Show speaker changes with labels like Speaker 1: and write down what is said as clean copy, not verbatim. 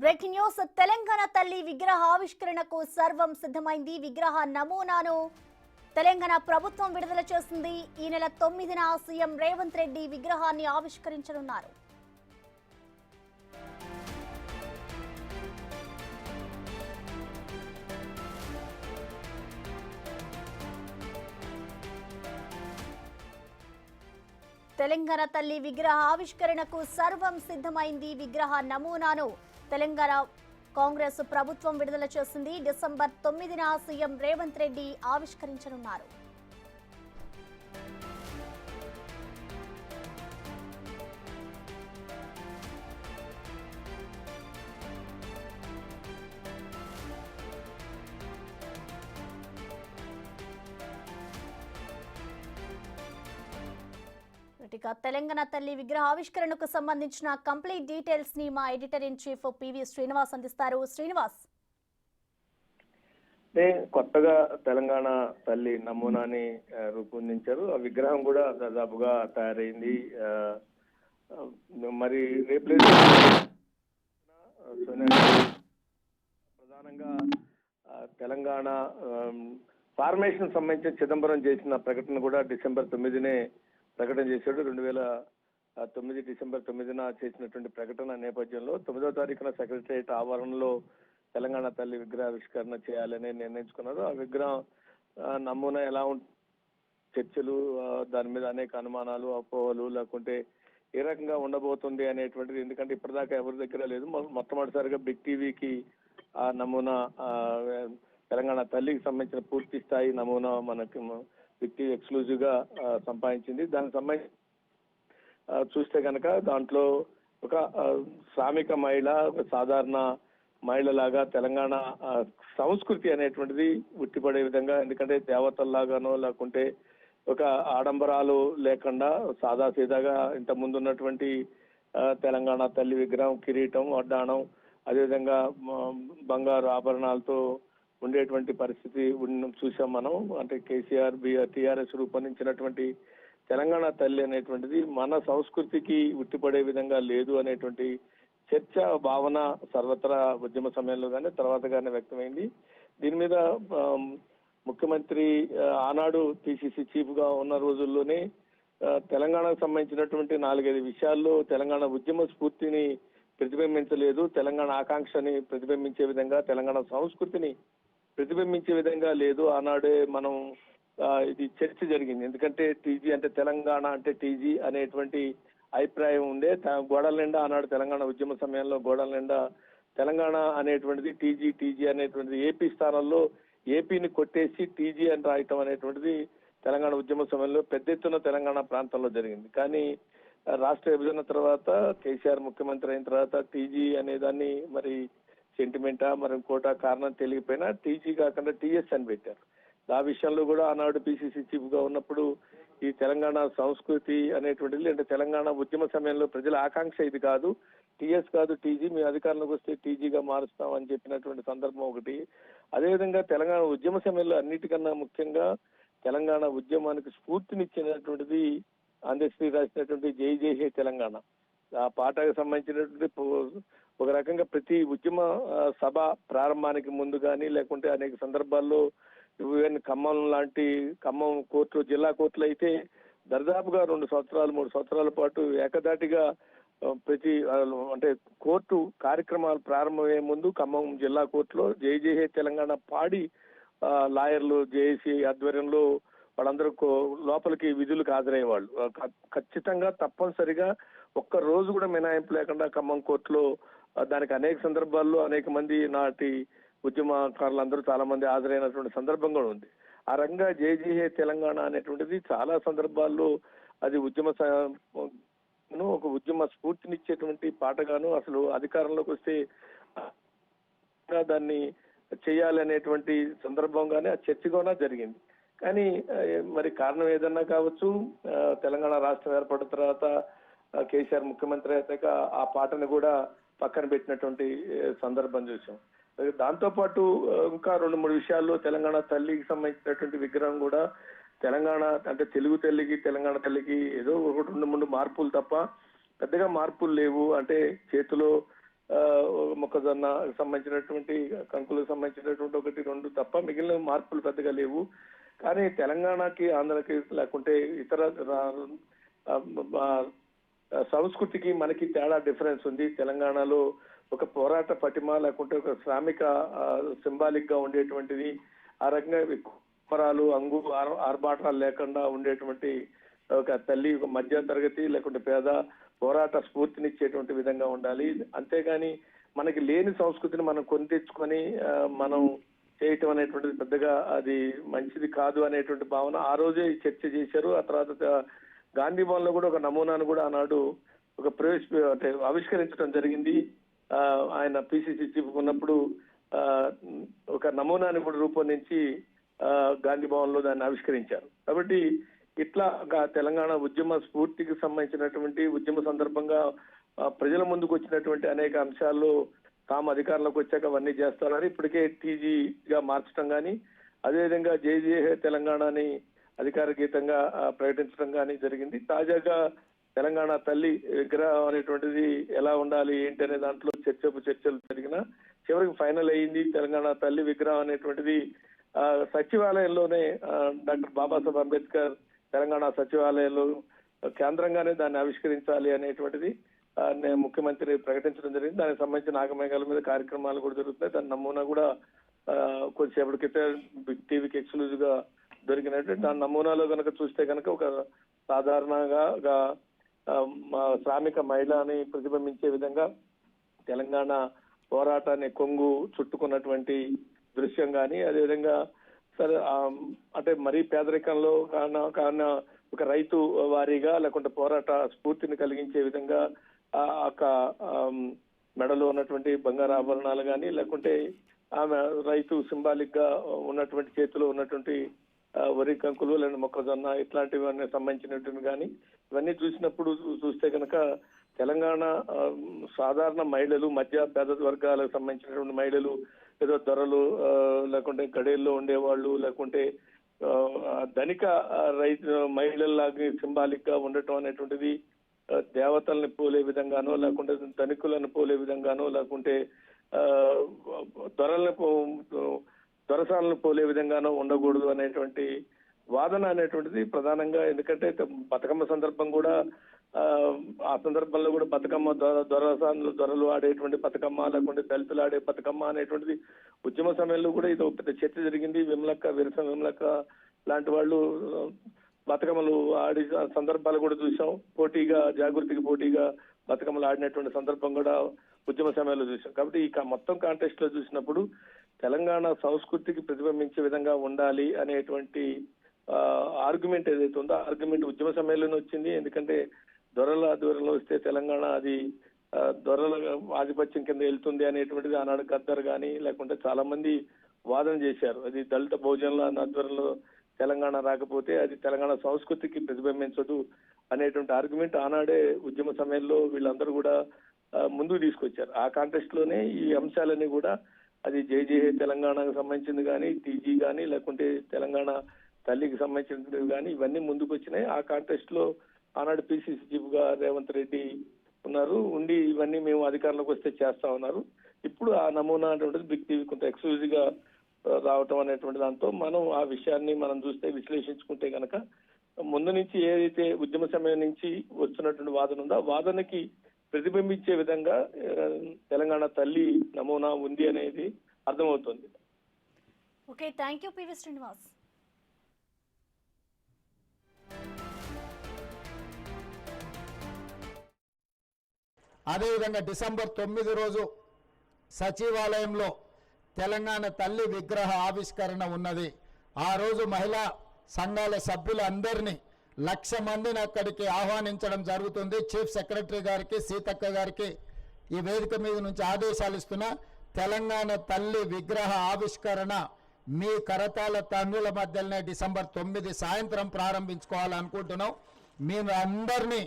Speaker 1: Breaking news Telangana తల్లి విగ్రహ ఆవిష్కరణకు సర్వం సిద్ధమైంది. విగ్రహ నమూనాను తెలంగాణ ప్రభుత్వం విడుదల చేసింది. ఈ నెల 9న సీఎం రేవంత్ రెడ్డి విగ్రహాన్ని ఆవిష్కరించనున్నారు. తెలంగాణ తల్లి విగ్రహ ఆవిష్కరణకు సర్వం సిద్ధమైంది. విగ్రహ నమూనాను తెలంగాణ కాంగ్రెస్ ప్రభుత్వం విడుదల చేసింది. డిసెంబర్ 9న సీఎం రేవంత్ రెడ్డి ఆవిష్కరించనున్నారు. తెలంగాణ తల్లి విగ్రహ ఆవిష్కరణకు సంబంధించిన కంప్లీట్ డీటెయిల్స్ ని మా editor in chief PV Srinivas అందిస్తారు. శ్రీనివాస్,
Speaker 2: కొత్తగా తెలంగాణ తల్లి నమూనాని రూపొందించారు. ఆ విగ్రహం కూడా దాదాపుగా తయారైంది. మరి ప్రధానంగా తెలంగాణ ఫార్మేషన్ సంబంధించిన చిదంబరం చేసిన ప్రకటన కూడా డిసెంబర్ 9నే ప్రకటన చేశాడు. 2009 డిసెంబర్ 9న చేసినటువంటి ప్రకటన నేపథ్యంలో 9వ తారీఖున సెక్రటరియట్ ఆవరణలో తెలంగాణ తల్లి విగ్రహావిష్కరణ చేయాలని నిర్ణయించుకున్నారు. ఆ విగ్రహం నమూనా ఎలా ఉంటుంది, చర్చలు, దాని మీద అనేక అనుమానాలు, అపోహలు, లేకుంటే ఏ రకంగా ఉండబోతుంది అనేటువంటిది, ఎందుకంటే ఇప్పటిదాకా ఎవరి దగ్గర లేదు. మొట్టమొదటిసారిగా బిగ్ టీవీకి ఆ నమూనా, తెలంగాణ తల్లికి సంబంధించిన పూర్తి స్థాయి నమూనా మనకి బిగ్ టీవీ ఎక్స్క్లూజివ్ గా సంపాదించింది. దానికి సంబంధించి చూస్తే కనుక దాంట్లో ఒక శ్రామిక మహిళ, ఒక సాధారణ మహిళలాగా తెలంగాణ సంస్కృతి అనేటువంటిది ఉట్టిపడే విధంగా, ఎందుకంటే దేవతల్లాగానో లేకుంటే ఒక ఆడంబరాలు లేకుండా సాదాసీదాగా ఇంత ముందు ఉన్నటువంటి తెలంగాణ తల్లి విగ్రహం, కిరీటం, వడ్డాణం, అదేవిధంగా బంగారు ఆభరణాలతో ఉండేటువంటి పరిస్థితి చూసాం మనం. అంటే కేసీఆర్, టీఆర్ఎస్ రూపొందించినటువంటి తెలంగాణ తల్లి అనేటువంటిది మన సంస్కృతికి ఉట్టిపడే విధంగా లేదు అనేటువంటి చర్చ, భావన సర్వత్రా ఉద్యమ సమయంలో కానీ తర్వాత కానీ వ్యక్తమైంది. దీని మీద ముఖ్యమంత్రి ఆనాడు పిసిసి చీఫ్ గా ఉన్న రోజుల్లోనే తెలంగాణకు సంబంధించినటువంటి 4-5 విషయాల్లో తెలంగాణ ఉద్యమ స్ఫూర్తిని ప్రతిబింబించలేదు, తెలంగాణ ఆకాంక్షని ప్రతిబింబించే విధంగా, తెలంగాణ సంస్కృతిని ప్రతిబింబించే విధంగా లేదు. ఆనాడే మనం ఇది చర్చ జరిగింది. ఎందుకంటే టీజీ అంటే తెలంగాణ అంటే టీజీ అనేటువంటి అభిప్రాయం ఉండే. గోడల నిండా ఆనాడు తెలంగాణ ఉద్యమ సమయంలో గోడల నిండా తెలంగాణ అనేటువంటిది టీజీ అనేటువంటిది ఏపీ స్థానంలో ఏపీని కొట్టేసి టీజీ అని రాయటం అనేటువంటిది తెలంగాణ ఉద్యమ సమయంలో పెద్ద ఎత్తున తెలంగాణ ప్రాంతంలో జరిగింది. కానీ రాష్ట్ర విభజన తర్వాత కేసీఆర్ ముఖ్యమంత్రి అయిన తర్వాత టీజీ అనేదాన్ని మరి సెంటిమెంటా మరి ఇంకోట కారణం తెలియకపోయినా టీజీ కాకుండా టీఎస్ అని పెట్టారు. ఆ విషయంలో కూడా ఆనాడు పిసిసి చీఫ్ గా ఉన్నప్పుడు ఈ తెలంగాణ సంస్కృతి అనేటువంటిది, అంటే తెలంగాణ ఉద్యమ సమయంలో ప్రజల ఆకాంక్ష ఇది కాదు, టీఎస్ కాదు టీజీ, మీ అధికారంలోకి వస్తే టీజీగా మారుస్తామని చెప్పినటువంటి సందర్భం ఒకటి. అదేవిధంగా తెలంగాణ ఉద్యమ సమయంలో అన్నిటికన్నా ముఖ్యంగా తెలంగాణ ఉద్యమానికి స్ఫూర్తినిచ్చినటువంటిది అందశ్రీ రాసినటువంటి జై జై హే తెలంగాణ. ఆ పాటకు సంబంధించినటువంటి ఒక రకంగా ప్రతి ఉద్యమ సభ ప్రారంభానికి ముందు కానీ, లేకుంటే అనేక సందర్భాల్లో ఖమ్మం లాంటి ఖమ్మం కోర్టు, జిల్లా కోర్టులు అయితే దర్దాపుగా 2 సంవత్సరాలు 3 సంవత్సరాల పాటు ఏకదాటిగా ప్రతి అంటే కోర్టు కార్యక్రమాలు ప్రారంభమయ్యే ముందు ఖమ్మం జిల్లా కోర్టులో జై జై హే తెలంగాణ పాడి లాయర్లు జేఏసీ ఆధ్వర్యంలో వాళ్ళందరూ లోపలికి విధులకు హాజరయ్యేవాళ్ళు. ఖచ్చితంగా తప్పనిసరిగా ఒక్క రోజు కూడా మినహాయింపు లేకుండా ఖమ్మం కోర్టులో దానికి అనేక సందర్భాల్లో అనేక మంది నాటి ఉద్యమకారులందరూ చాలా మంది హాజరైనటువంటి సందర్భం కూడా ఉంది. ఆ రంగా జై జై హే తెలంగాణ అనేటువంటిది చాలా సందర్భాల్లో అది ఒక ఉద్యమ స్ఫూర్తినిచ్చేటువంటి పాటగాను, అసలు అధికారంలోకి వస్తే దాన్ని చేయాలి అనేటువంటి సందర్భంగానే ఆ చర్చ కూడా జరిగింది. కానీ మరి కారణం ఏదన్నా కావచ్చు, తెలంగాణ రాష్ట్రం ఏర్పడిన తర్వాత కేసీఆర్ ముఖ్యమంత్రి అయ్యాక ఆ పాటను కూడా పక్కన పెట్టినటువంటి సందర్భం చూసాం. దాంతో పాటు ఇంకా 2-3 విషయాల్లో తెలంగాణ తల్లికి సంబంధించినటువంటి విగ్రహం కూడా తెలంగాణ అంటే తెలుగు తల్లికి తెలంగాణ తల్లికి ఏదో 1-2 మార్పులు తప్ప పెద్దగా మార్పులు లేవు. అంటే చేతిలో మొక్కజొన్న సంబంధించినటువంటి కంకులకు సంబంధించినటువంటి 1-2 తప్ప మిగిలిన మార్పులు పెద్దగా లేవు. కానీ తెలంగాణకి ఆంధ్రకి లేకుంటే ఇతర సంస్కృతికి మనకి తేడా డిఫరెన్స్ ఉంది. తెలంగాణలో ఒక పోరాట పటిమ లేకుంటే ఒక శ్రామిక సింబాలిక్ గా ఉండేటువంటిది, ఆ రకంగా కుమరాలు ఆర్భాటాలు లేకుండా ఉండేటువంటి ఒక తల్లి, ఒక మధ్య తరగతి లేకుంటే పేద పోరాట స్ఫూర్తినిచ్చేటువంటి విధంగా ఉండాలి. అంతేగాని మనకి లేని సంస్కృతిని మనం కొని తెచ్చుకొని మనం చేయటం అనేటువంటిది పెద్దగా అది మంచిది కాదు అనేటువంటి భావన ఆ రోజే చర్చ చేశారు. ఆ తర్వాత గాంధీ భవన్ లో కూడా ఒక నమూనాను కూడా ఆనాడు ఒక అంటే ఆవిష్కరించడం జరిగింది. ఆయన పిసిసి చీఫ్ ఉన్నప్పుడు ఒక నమూనాని కూడా రూపొందించి గాంధీ భవన్ లో దాన్ని ఆవిష్కరించారు. కాబట్టి ఇట్లా తెలంగాణ ఉద్యమ స్ఫూర్తికి సంబంధించినటువంటి ఉద్యమ సందర్భంగా ప్రజల ముందుకు వచ్చినటువంటి అనేక అంశాల్లో తాము అధికారంలోకి వచ్చాక అవన్నీ చేస్తున్నారు. ఇప్పటికే టీజీగా మార్చడం కానీ, అదేవిధంగా జై తెలంగాణని అధికార గీతంగా ప్రకటించడం కానీ జరిగింది. తాజాగా తెలంగాణ తల్లి విగ్రహం అనేటువంటిది ఎలా ఉండాలి ఏంటి అనే దాంట్లో చర్చలు జరిగిన చివరికి ఫైనల్ అయ్యింది. తెలంగాణ తల్లి విగ్రహం అనేటువంటిది సచివాలయంలోనే డాక్టర్ బాబాసాహెబ్ అంబేద్కర్ తెలంగాణ సచివాలయంలో కేంద్రంగానే దాన్ని ఆవిష్కరించాలి అనేటువంటిది ముఖ్యమంత్రి ప్రకటించడం జరిగింది. దానికి సంబంధించిన ఆగమేఘాల మీద కార్యక్రమాలు కూడా జరుగుతున్నాయి. దాని నమూనా కూడా కొద్దిసేపటి క్రితం బిగ్ టీవీకి ఎక్స్క్లూజివ్ గా దొరికినట్టు. దాని నమూనాలో కనుక చూస్తే కనుక ఒక సాధారణంగా శ్రామిక మహిళని ప్రతిబింబించే విధంగా తెలంగాణ పోరాటాన్ని కొంగు చుట్టుకున్నటువంటి దృశ్యం కానీ, అదేవిధంగా సరే అంటే మరీ పేదరికంలో కాన ఒక రైతు వారీగా లేకుంటే పోరాట స్ఫూర్తిని కలిగించే విధంగా మెడలో ఉన్నటువంటి బంగారు ఆభరణాలు కానీ, లేకుంటే ఆమె రైతు సింబాలిక్ గా ఉన్నటువంటి చేతిలో ఉన్నటువంటి వరి కంకులు లేదా మొక్కజొన్న ఇట్లాంటివన్నీ సంబంధించినటువంటి కానీ ఇవన్నీ చూస్తే కనుక తెలంగాణ సాధారణ మహిళలు, మధ్య పేద వర్గాలకు సంబంధించినటువంటి మహిళలు, ఏదో ధరలు లేకుంటే గడేల్లో ఉండేవాళ్ళు, లేకుంటే ధనిక రైతు మహిళల్లాగా సింబాలిక్ గా ఉండటం అనేటువంటిది దేవతల్ని పోలే విధంగానో, లేకుంటే ధనికులను పోలే విధంగానో, లేకుంటే దొరసాలను పోలే విధంగానో ఉండకూడదు అనేటువంటి వాదన అనేటువంటిది ప్రధానంగా. ఎందుకంటే బతుకమ్మ సందర్భం కూడా ఆ సందర్భంలో కూడా బతుకమ్మ దొరలు ఆడేటువంటి బతుకమ్మ, లేకుంటే దళితులు ఆడే బతుకమ్మ అనేటువంటిది ఉద్యమ సమయంలో కూడా ఇది ఒక చర్చ జరిగింది. విమలక్క లాంటి వాళ్ళు బతుకమ్మలు ఆడి సందర్భాలు కూడా చూసాం. పోటీగా జాగృతికి పోటీగా బతుకమ్మలు ఆడినటువంటి సందర్భం కూడా ఉద్యమ సమయంలో చూసాం. కాబట్టి ఈ మొత్తం కాంటెక్స్ట్ లో చూసినప్పుడు తెలంగాణ సంస్కృతికి ప్రతిబింబించే విధంగా ఉండాలి అనేటువంటి ఆర్గ్యుమెంట్ ఏదైతే ఉందో ఆర్గ్యుమెంట్ ఉద్యమ సమయంలోనే వచ్చింది. ఎందుకంటే దొరల ఆధ్వర్యంలో వస్తే తెలంగాణ అది దొరల ఆధిపత్యం కింద వెళ్తుంది అనేటువంటిది ఆనాడు గద్దర్ కానీ లేకుంటే చాలా మంది వాదన చేశారు. అది దళిత బహుజనుల ఆధ్వర్యంలో తెలంగాణ రాకపోతే అది తెలంగాణ సంస్కృతికి ప్రతిబింబించదు అనేటువంటి ఆర్గ్యుమెంట్ ఆనాడే ఉద్యమ సమయంలో వీళ్ళందరూ కూడా ముందుకు తీసుకొచ్చారు. ఆ కాంటెక్స్ట్ లోనే ఈ అంశాలన్నీ కూడా అది జై తెలంగాణకు సంబంధించింది కానీ, టీజీ కానీ, లేకుంటే తెలంగాణ తల్లికి సంబంధించినవి కానీ ఇవన్నీ ముందుకు వచ్చినాయి. ఆ కాంటెక్స్ట్ లో ఆనాడు పిసిసి చీఫ్ గా రేవంత్ రెడ్డి ఉండి ఇవన్నీ మేము అధికారంలోకి వస్తే చేస్తా ఉన్నారు. ఇప్పుడు ఆ నమూనా అనేటువంటిది బిగ్ టీవీ కొంత ఎక్స్క్లూజివ్ గా రావటం అనేటువంటి దాంతో మనం ఆ విషయాన్ని మనం చూస్తే విశ్లేషించుకుంటే కనుక ముందు నుంచి ఏదైతే ఉద్యమ సమయం నుంచి వస్తున్నటువంటి వాదన ఉందో ఆ వాదనకి ప్రతిబింబించే విధంగా తెలంగాణ తల్లి నమూనా ఉంది అనేది అర్థమవుతుంది.
Speaker 1: Okay, thank you PV Srinivas.
Speaker 3: అదేవిధంగా డిసెంబర్ 9 రోజు సచివాలయంలో తెలంగాణ తల్లి విగ్రహ ఆవిష్కరణ ఉన్నది. ఆ రోజు మహిళా సంఘాల సభ్యులందరినీ 1,00,000 మందిని అక్కడికి ఆహ్వానించడం జరుగుతుంది. చీఫ్ సెక్రటరీ గారికి, సీతక్క గారికి ఈ వేదిక మీద నుంచి ఆదేశాలు ఇస్తున్నా. తెలంగాణ తల్లి విగ్రహ ఆవిష్కరణ మీ కరతాల తండ్రుల మధ్యలోనే డిసెంబర్ 9 సాయంత్రం ప్రారంభించుకోవాలనుకుంటున్నాం. మేము అందరినీ